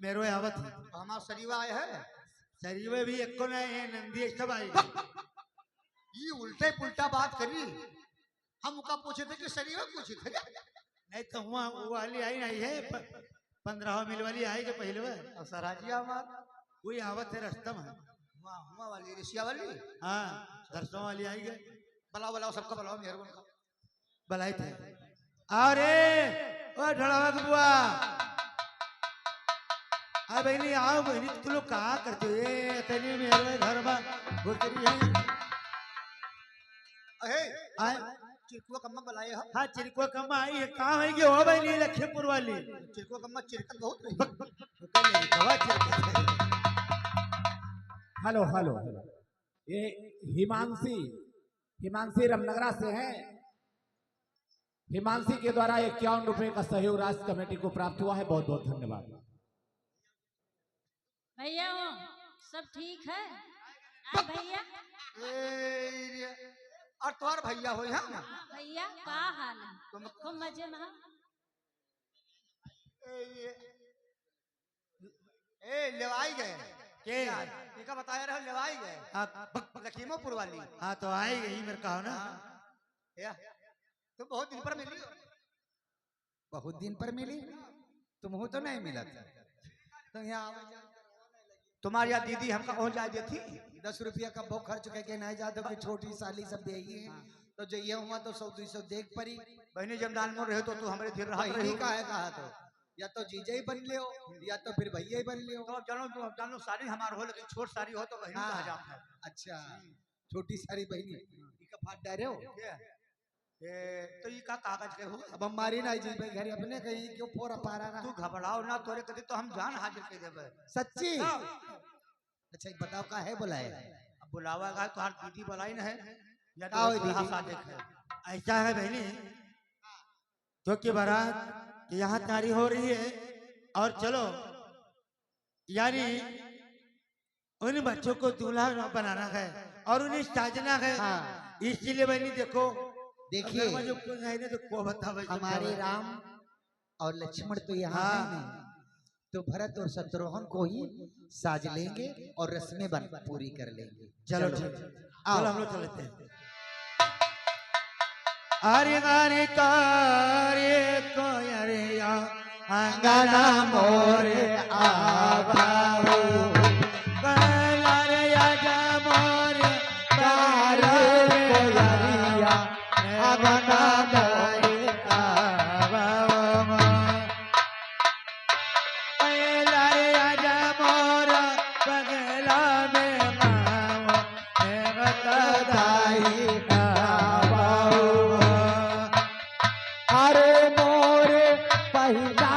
मेरे आवत है हमारा शरीवा आए है शरीर में भी एक को नहीं है नंदी सब आई ये उल्टे पुल्टा बात करी हम उनका पूछे थे कि शरीर में पूछे थे नहीं तो हुआ वो वाली आई नहीं है 15 मील वाली आई के पहले और सराजिया हमार वही आवत है रास्ता में हुआ वाली ऋषिया वाली हाँ दर्शों वाली आई गए बुलाओ सबका बुलाओ मेहरबान का बुलाई थे अरे ओ ढड़ावा के बुआ आ बहनी आओ बहनी तुम लोग कहाँ करते हो ये तनी मेरे घर में घुसरी है अहे आए चिरकुआ कम्मा बुलाए हो हाँ चिरकुआ कम्मा आई है कहाँ है कि हो बहनी लखीमपुर वाली चिरकुआ कम्मा चिरकत बहुत हेलो हेलो ये हिमांशी रामनगरा से हैं। हिमांशी के द्वारा 51 रुपए का सहयोग राष्ट्र कमेटी को प्राप्त हुआ है। बहुत बहुत धन्यवाद भैया। सब ठीक है भैया? और तुम्हार भैया हो यहाँ भैया का हाल है? खूब मजे में। लेवाई गए के का बताया रहे लेवाई गए लखीमपुर वाली। हाँ तो आई गई मेरे कहा ना तो बहुत दिन पर मिली बहुत दिन पर मिली तुम हो तो नहीं मिला था तो यहाँ तुम्हारी यार दीदी हमका पहुंच जाए थी 10 रुपया का बहुत खर्च करके नहीं जाते कि छोटी साली सब देगी तो जो ये हुआ तो 100-200 देख पड़ी बहनी जब दान में रहे तो तू हमारे धीरे रहा बहनी का है कहा तो या तो जीजा ही बन लियो या तो फिर भैया ही बन लियो। तो जानो सारी हमार हो लेकिन छोट सारी हो तो बहनी कहा जाता है। अच्छा छोटी सारी बहनी का फाट डाले हो तो ये का कागज के हो अब हम मारी ना जी भाई घर अपने कहीं क्यों फोरा पारा ना तू घबराओ ना तोरे कभी तो हम जान हाजिर कर देबे सच्ची। अच्छा बताओ का है बुलाए अब बुलावा का तो हर दीदी बुलाई न है या का तो दीदी सादिक है। ऐसा है बहनी जो कि बारात यहाँ तारी हो रही है और चलो यानी उन बच्चों को दूल्हा बनाना है और उन्हें साजना है। इसलिए बहनी देखो देखिए तो को बताओ हमारे राम और लक्ष्मण तो यहाँ है नहीं तो भरत और शत्रुघ्न को ही साज लेंगे और रस्में पूरी कर लेंगे। चलो चलो हम लोग चलते हैं। अरे गारे कार्य को अरे अंगना मोरे आबाओ कलारे आजा मोरे तारे कोयरिया अंगना मोरे आबाओ कलारे आजा मोरा पगला में माओ दाई अरे मोरे पहिला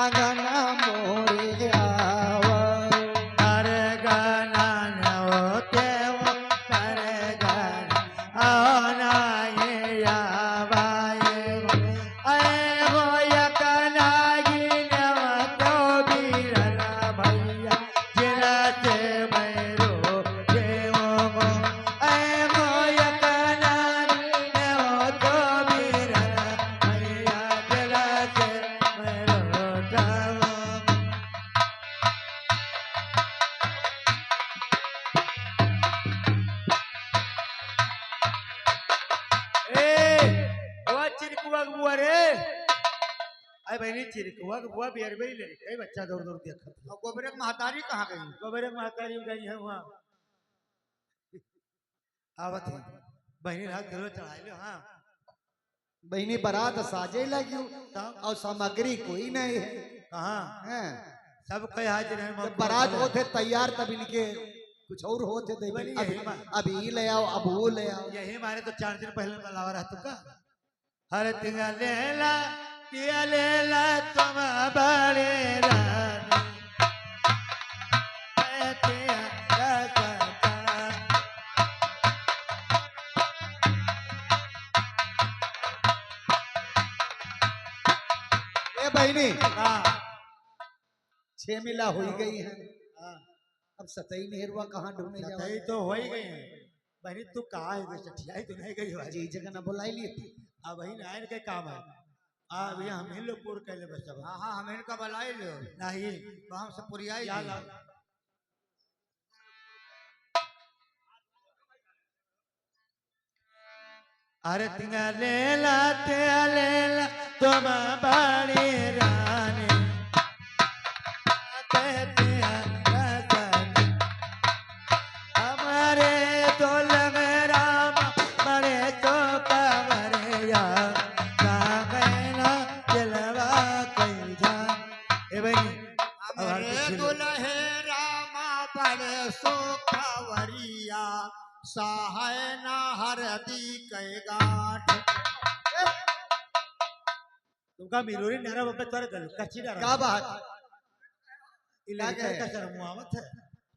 अंगना मोरे आवा अरे गाना नवते वो अरे गाना आना ये आवाए अरे वो यकना गिनव तो बीरना भैया जिला से मैरो देवो अरे वो यकना गिनव तो बीरना भैया जिला से मैरो देवो बुआ चिरकुआ बुआ रे अरे बहनी चिरकुआ बुआ बियर में ले कई बच्चा दौड़ दौड़ देखा और गोबरे की महतारी कहाँ गई? गोबरे महतारी गई है वहाँ आवत है बहनी रात घरों चढ़ाई लो हाँ बहनी बारात साजे लगी और सामग्री कोई नहीं है। कहाँ हैं? सब कई हाजिर हैं जब बारात होते तैयार तब इनके कुछ और होते थे बनी अब यही बात। अब ये ले आओ अब वो ले आओ। यही मारे तो 4 दिन पहले बुलावा रहा तुका हर तिंगा लेला पिया लेला तुम बड़े रानी ऐ पिया राजा ए बहनी हाँ 6 मिला हो ही गई है। अब सतई नेहरुआ कहाँ ढूंढने जाओ? सतई तो हो ही गई है बहनी तू कहाँ है चठियाई तो नहीं गई जी जगह न बुलाई लिए थी। अब वही नायन के काम है अब यहाँ हम ही लोग पूर्ण कर ले बस सब हाँ हाँ हम इनका बुलाई लो नहीं तो हम सब पुरियाई क्या ली। ला अरे तिंगा लेला ते लेला तुम बड़ी रानी ते तिया रानी हमारे तो लग राम बड़े तो कमरिया कागना जलवा कई जा ए बहनी हमरे दुल्हे रामा बड़े सोखवरिया सहाय ना हरदी कै गांठ। तुमका मिलोरी नरा बब्बे तोरे गल कच्ची डरा क्या बात? इलाके क्या का शर्म मुआवत है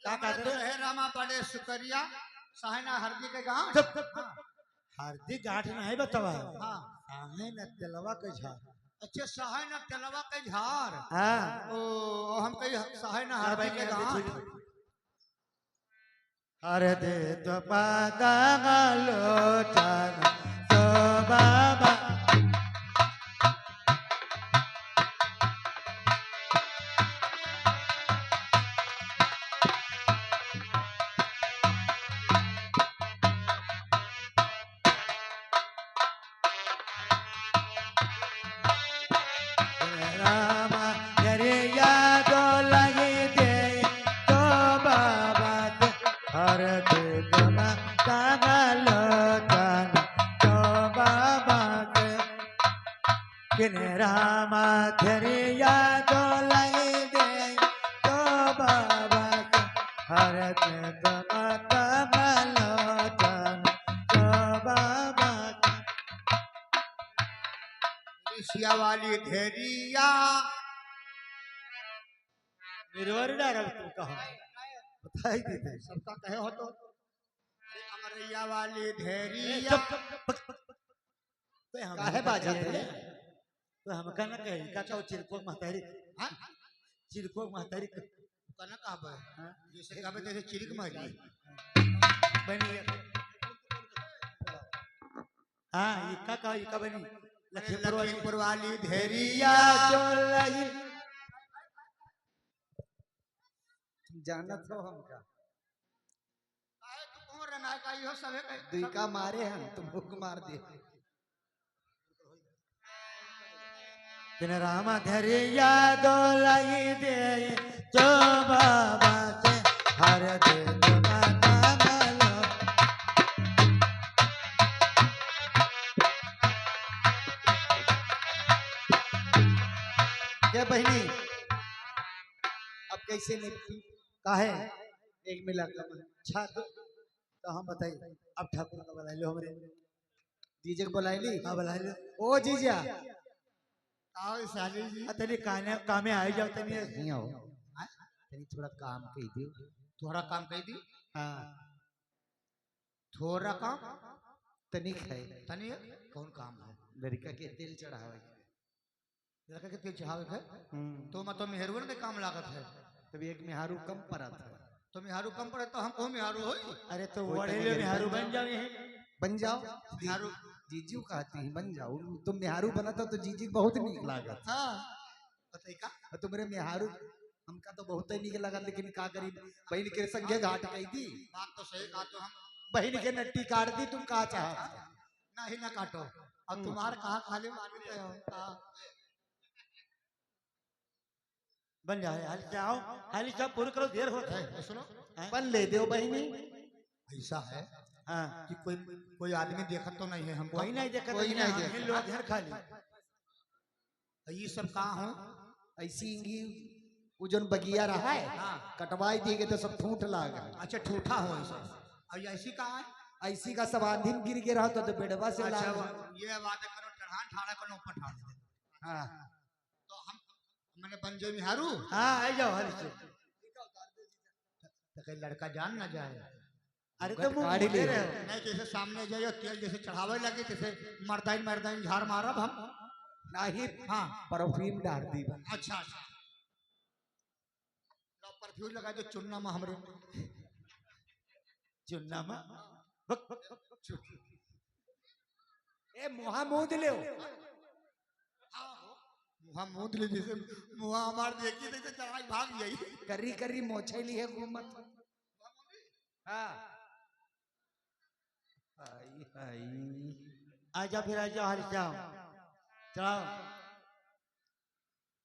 क्या कहते हो दुल्हे रामा बड़े शुक्रिया सहाय ना हरदी कै गांठ। हार्दिक गांठ नहीं बतावा हाँ आहे न दिलवा के झाड़ अच्छा सहाय ना तेलवा के झार। हां ओ हम कही सहाय ना हरदी कै गांठ। अरे दे तो पादा लोचन तो बाबा रामा तेरे यादो लगी दे तो बाबा के हर दे तमा कागलो कान तो बाबा के किने रामा तेरे यादो लगी दे तो बाबा के हर दे तमा कागलो कान तो बाबा के ऋषिया वाली धेरिया निर्वर डरब तू कहा बताई देते सबका कहे हो तो अरे अमरैया वाली धेरिया। चुप तो हम काहे बाजा थे? तो हम कहना कहे का तो चिरको महतारी हाँ चिरको महतारी कहना कहा बे जैसे कहा जैसे चिरिक मारी बनी हां ये का बनी लखीमपुर वाली धेरिया। या जो लगी जानत हो हमका काहे तू कौन रना का इहो सबे कहे दुई का मारे हम तुम हुक मार दे। दिन रामा धरे यादो लगी दे जो बाबा से हर दे तो माता मालो क्या बहनी अब कैसे निपटी? काहे एक मिला कम अच्छा तो हम बताइए अब ठाकुर का बुला लो हमरे जीजे को बुलाई ली। हाँ बुला लो ओ जीजा आओ साली जी तनी कामे आए जाओ तनी नहीं आओ हाँ? तनी थोड़ा काम कही दियो। थोड़ा काम कही दी हाँ थोड़ा काम तनिक है। तनी कौन काम है? लड़का के तेल चढ़ावे। लड़का के तेल चढ़ावे है तो मतलब मेहरवन के काम लागत है। तभी एक मेहारू कम पड़त है। तो मेहारू कम पड़े तो हमको मेहारू हो। अरे तो कोई वड़े तनी मेहरू बन बन जाओ यहीं। बन जाओ मेहारू जीजू कहती हैं बन जाओ। तुम मेहारू बना तो जीजी बहुत नीक लागत। हाँ बताइए का और तुम्हारे मेहारू हमका तो बहुत ही नीक लागत। लेकिन का करी बहन के संगे घाट कही दी। बात तो सही कहा। तो हम बहन के नट्टी काट दी। तुम कहा चाहत नहीं ना काटो अब तुम्हारे कहा खाली मांगते हो। हाँ। बन जाओ हाल जाओ हाल सब पूरा करो देर हो है, सुनो बन ले दो बहनी। ऐसा है हाँ कि कोई आदमी देखत तो नहीं है हमको। कोई नहीं देखा कोई नहीं देखा। लोग घर खाली ये सब कहाँ हो? ऐसी इंगी वो जोन बगिया रहा है हाँ। कटवाई दी गई तो सब ठूठ लाग। अच्छा ठूठा हो ऐसा। और ये ऐसी कहाँ है? ऐसी का सब आंधीन गिर के रहा तो बेडवा से अच्छा लाग। ये बात करो चढ़ान ठाड़ा करो ऊपर ठाड़ दे। हाँ तो हम मैंने बन जाए मेहारू हाँ आ जाओ हाल से तो कहीं लड़का जान ना जाए। अरे तो मुंह गाड़ी मोड़े ले। रहे हो। नहीं जैसे सामने जाइए तेल जैसे चढ़ावे लगे जैसे मर्दाइन झाड़ मारब हम। नहीं हाँ परफ्यूम डाल दी। अच्छा अच्छा लो परफ्यूम लगा दो चुन्ना में हमरे चुन्ना में ए मुहा मुंह दिले मुहा मुंह दिले जैसे मुहा हमार देखी तो चढ़ाई भाग जाई। करी करी मोछैली है घूमत। हाँ आई आई आजा फिर आ जाओ हर जाओ चलाओ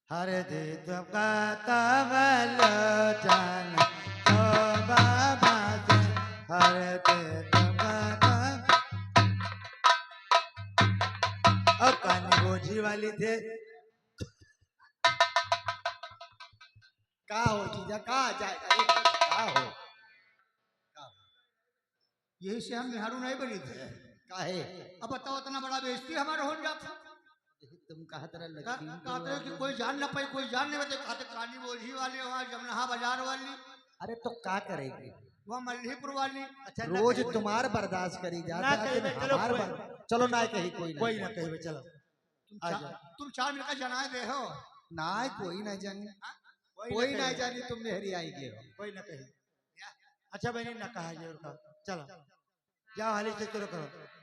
हर दे तुमका तवलो जान ओ बाबा से हर दे तुमका अब कान गोजी वाली थे का हो जीजा का जाए का हो यही से हम मेहरू नहीं बनी थे। काहे अब बताओ इतना बड़ा बेइज्जती हमारा हो जाता। तुम कहा तरह कहते हो कि कोई जान ना पाई कोई जान नहीं पाते। कहते कानी बोझी वाली वहाँ जमनहा बाजार वाली अरे तो का करेगी वहाँ मल्लीपुर वाली। अच्छा रोज तुम्हार बर्दाश्त करी ना जाता कही लेकिन चलो हमार कोई- चलो ना कही कोई कोई नहीं ना कहे चलो आ जाओ तुम चार मिलकर जनाए दे हो। ना कोई ना जानी कोई ना जानी तुम मेहरी आई गए हो। कोई ना कही अच्छा बहनी ना कहा ये चलो जाओ हाली से शुरू करो